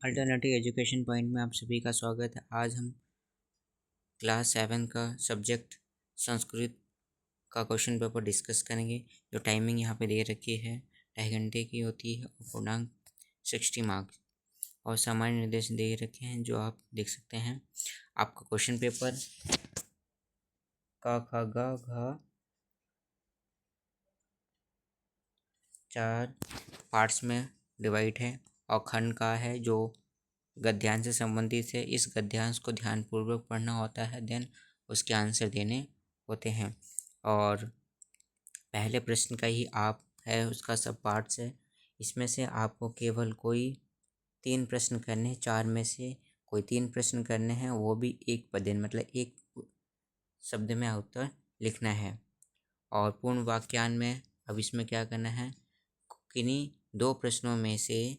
Alternative education point में आप सभी का स्वागत है। आज हम क्लास 7 का सब्जेक्ट संस्कृत का क्वेश्चन पेपर डिस्कस करेंगे। जो टाइमिंग यहाँ पे दे रखी है 2.5 घंटे की होती है और पूर्णांक 60 मार्क्स और सामान्य निर्देश दे रखे हैं जो आप देख सकते हैं। आपका क्वेश्चन पेपर का ख ग घ 4 पार्ट्स में डिवाइड है और खंड का है जो गद्यांश से संबंधित है। इस गद्यांश को ध्यानपूर्वक पढ़ना होता है, देन उसके आंसर देने होते हैं। और पहले प्रश्न का ही आप है, उसका सब पार्ट्स है। इसमें से आपको केवल कोई 3 प्रश्न करने, 4 में से कोई 3 प्रश्न करने हैं, वो भी एक पदेन मतलब एक शब्द में उत्तर लिखना है। और पूर्ण वाक्यान में अब इसमें क्या करना है, किन्हीं 2 प्रश्नों में से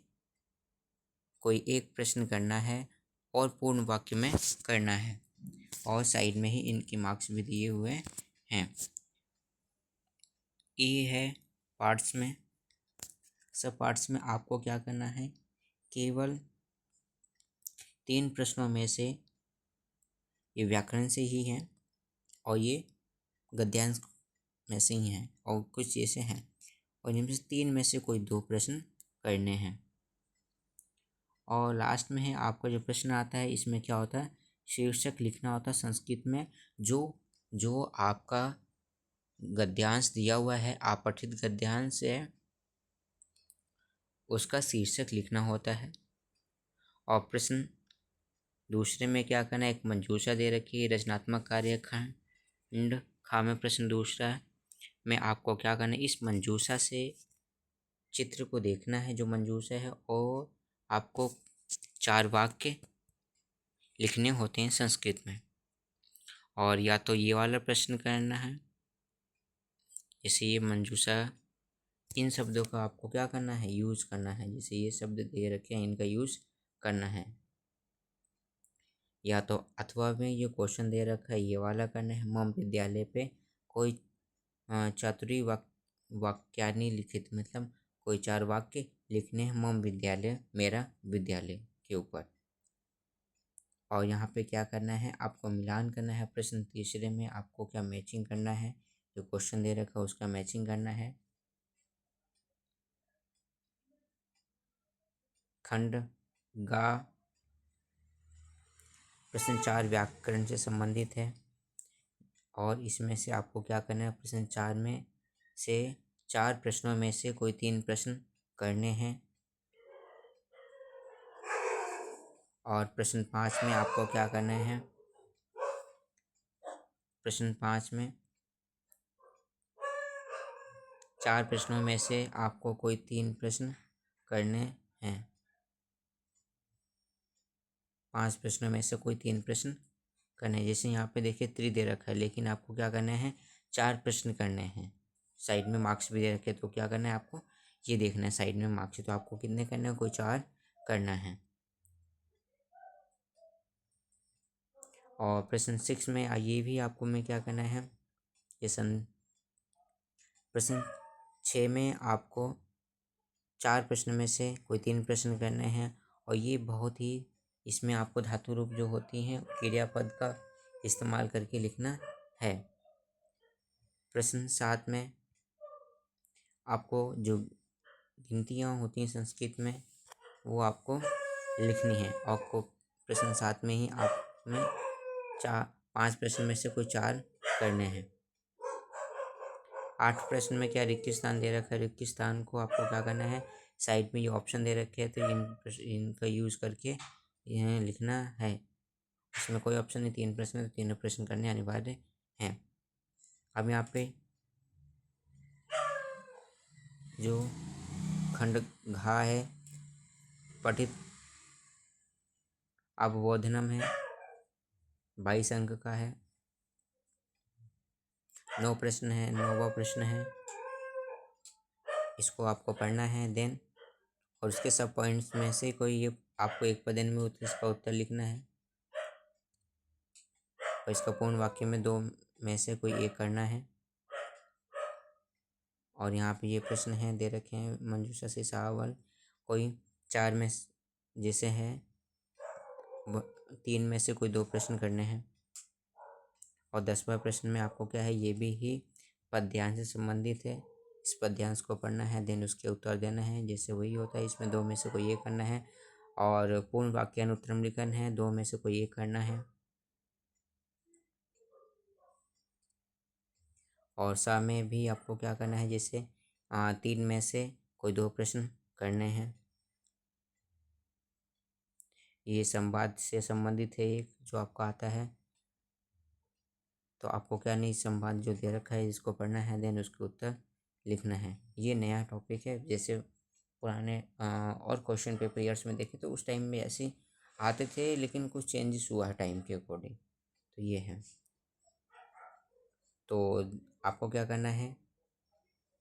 कोई एक प्रश्न करना है और पूर्ण वाक्य में करना है। और साइड में ही इनके मार्क्स भी दिए हुए हैं। ये है पार्ट्स में, सब पार्ट्स में आपको क्या करना है, केवल 3 प्रश्नों में से ये व्याकरण से ही हैं और ये गद्यांश में से ही हैं और कुछ जैसे हैं, और इनमें से 3 में से कोई 2 प्रश्न करने हैं। और लास्ट में है आपका जो प्रश्न आता है, इसमें क्या होता है, शीर्षक लिखना होता है संस्कृत में। जो आपका गद्यांश दिया हुआ है, आप पठित गद्यांश है, उसका शीर्षक लिखना होता है। और प्रश्न दूसरे में क्या करना है, एक मंजूषा दे रखी है, रचनात्मक कार्य खंड खा में प्रश्न दूसरा में आपको क्या करना है, इस मंजूषा से चित्र को देखना है जो मंजूषा है, और आपको 4 वाक्य लिखने होते हैं संस्कृत में। और या तो ये वाला प्रश्न करना है, जैसे ये मंजूषा, इन शब्दों का आपको क्या करना है, यूज करना है। जैसे ये शब्द दे रखे हैं, इनका यूज करना है। या तो अथवा में ये क्वेश्चन दे रखा है, ये वाला करना है। मम विद्यालय पे कोई चातुरी वाक्यानि लिखित, मतलब कोई 4 वाक्य लिखने हैं मम विद्यालय, मेरा विद्यालय के ऊपर। और यहाँ पे क्या करना है, आपको मिलान करना है। प्रश्न तीसरे में आपको क्या मैचिंग करना है, जो क्वेश्चन दे रखा है उसका मैचिंग करना है। खंड गा प्रश्न 4 व्याकरण से संबंधित है और इसमें से आपको क्या करना है, प्रश्न 4 में से 4 प्रश्नों में से कोई 3 प्रश्न करने हैं। और प्रश्न 5 में आपको क्या करना है, प्रश्न 5 में 4 प्रश्नों में से आपको कोई 3 प्रश्न करने हैं। 5 प्रश्नों में से कोई 3 प्रश्न करने हैं। जैसे यहाँ पे देखिए 3 दे रखा है, लेकिन आपको क्या करना है, 4 प्रश्न करने हैं। साइड में मार्क्स भी दे रखे, तो क्या करना है, आपको ये देखना है साइड में मार्क्स, तो आपको कितने करने हैं, कोई 4 करना है। और प्रश्न 6 में ये भी आपको में क्या करना है, ये प्रश्न 6 में आपको 4 प्रश्न में से कोई 3 प्रश्न करने हैं। और ये बहुत ही, इसमें आपको धातु रूप जो होती हैं क्रियापद का इस्तेमाल करके लिखना है। प्रश्न 7 में आपको जो गिनतियाँ होती हैं संस्कृत में, वो आपको लिखनी है। और प्रश्न 7 में ही आप में 5 प्रश्न में से कोई 4 करने हैं। 8 प्रश्न में क्या रिक्त स्थान दे रखा है, रिक्त स्थान को आपको क्या करना है, साइड में ये ऑप्शन दे रखे हैं, तो इनका यूज करके यह लिखना है। इसमें कोई ऑप्शन नहीं, 3 प्रश्न, तो 3 प्रश्न करने अनिवार्य हैं। अब यहाँ पे जो खंड घा है, पठित अवबोधनम है, 22 अंक का है, 9 प्रश्न है, 9वां प्रश्न है, इसको आपको पढ़ना है। देन और उसके सब पॉइंट्स में से कोई ये आपको एक पदेन में इसका उत्तर लिखना है और इसका पूर्ण वाक्य में 2 में से कोई एक करना है। और यहाँ पे ये प्रश्न है दे रखे हैं, मंजूषा से सवाल कोई 4 में जैसे है 3 में से कोई 2 प्रश्न करने हैं। और 10वां प्रश्न में आपको क्या है, ये भी ही पद्यांश से संबंधित है। इस पद्यांश को पढ़ना है, देन उसके उत्तर देना है। जैसे वही होता है, इसमें 2 में से कोई एक करना है। और पूर्ण वाक्यानुत्तरम लिखन है, 2 में से कोई एक करना है। और सा में भी आपको क्या करना है, जैसे 3 में से कोई 2 प्रश्न करने हैं। ये संवाद से संबंधित है एक जो आपको आता है। तो आपको क्या नहीं, संवाद जो दे रखा है इसको पढ़ना है, देन उसके उत्तर लिखना है। ये नया टॉपिक है। जैसे पुराने और क्वेश्चन पेपर ईयर्स में देखें तो उस टाइम में ऐसे आते थे, लेकिन कुछ चेंजेस हुआ है टाइम के अकॉर्डिंग। तो ये है। तो आपको क्या करना है,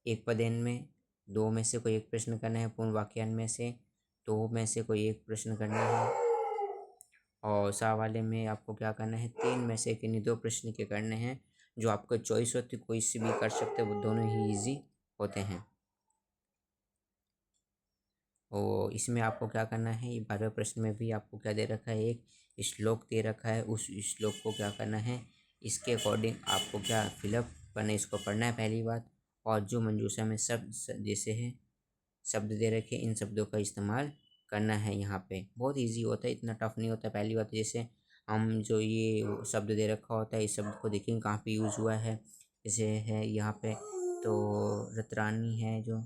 एक पदेन में 2 में से कोई एक प्रश्न करना है। पूर्ण वाक्यान में से 2 में से कोई एक प्रश्न करना है। और सा वाले में आपको क्या करना है, 3 में से किन्हीं 2 प्रश्न के करने हैं। जो आपको चॉइस होती है, कोई से भी कर सकते हैं, वो दोनों ही इजी होते हैं। और इसमें आपको क्या करना है, ये 12वें प्रश्न में भी आपको क्या दे रखा है, एक श्लोक दे रखा है। उस श्लोक को क्या करना है, इसके अकॉर्डिंग आपको क्या फिलअप करना है, इसको पढ़ना है पहली बात। और जो मंजूषा में शब्द जैसे है शब्द दे रखे, इन शब्दों का इस्तेमाल करना है। यहाँ पे बहुत इजी होता है, इतना टफ नहीं होता। पहली बात जैसे हम जो ये शब्द दे रखा होता है, इस शब्द को देखेंगे कहाँ पे यूज़ हुआ है। जैसे है यहाँ पे तो रतरानी है, जो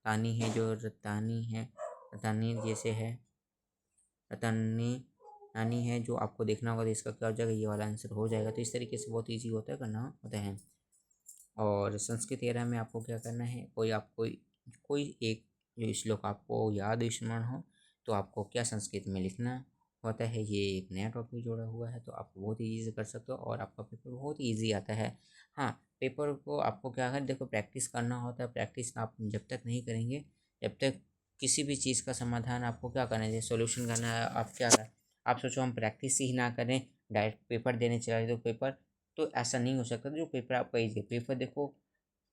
तानी है, जो रतानी है, रतानी जैसे है रतानी नानी है, जो आपको देखना होगा तो इसका क्या हो जाएगा, ये वाला आंसर हो जाएगा। तो इस तरीके से बहुत ईजी होता है, करना होता है। और संस्कृत एरा में आपको क्या करना है, कोई एक जो श्लोक आपको याद स्मरण हो, तो आपको क्या संस्कृत में लिखना होता है। ये एक नया टॉपिक जोड़ा हुआ है, तो आप बहुत ईजी से कर सकते हो और आपका पेपर बहुत ईजी आता है। हाँ, पेपर को आपको क्या है, देखो प्रैक्टिस करना होता है। प्रैक्टिस आप जब तक नहीं करेंगे, जब तक किसी भी चीज़ का समाधान आपको क्या करना है, सोल्यूशन करना है, आप क्या करें, आप सोचो हम प्रैक्टिस ही ना करें, डायरेक्ट पेपर देने चला जाए, तो पेपर तो ऐसा नहीं हो सकता। जो पेपर आपका ईजी पेपर देखो,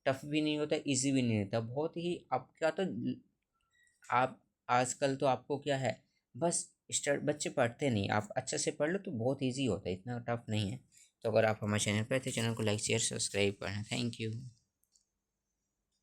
टफ भी नहीं होता, इजी भी नहीं रहता, बहुत ही आप क्या तो आप आजकल तो आपको क्या है, बस स्टार्ट बच्चे पढ़ते नहीं, आप अच्छे से पढ़ लो तो बहुत इजी होता है, इतना टफ नहीं है। तो अगर आप हमारे चैनल पर थे, चैनल को लाइक शेयर सब्सक्राइब करना। Thank you.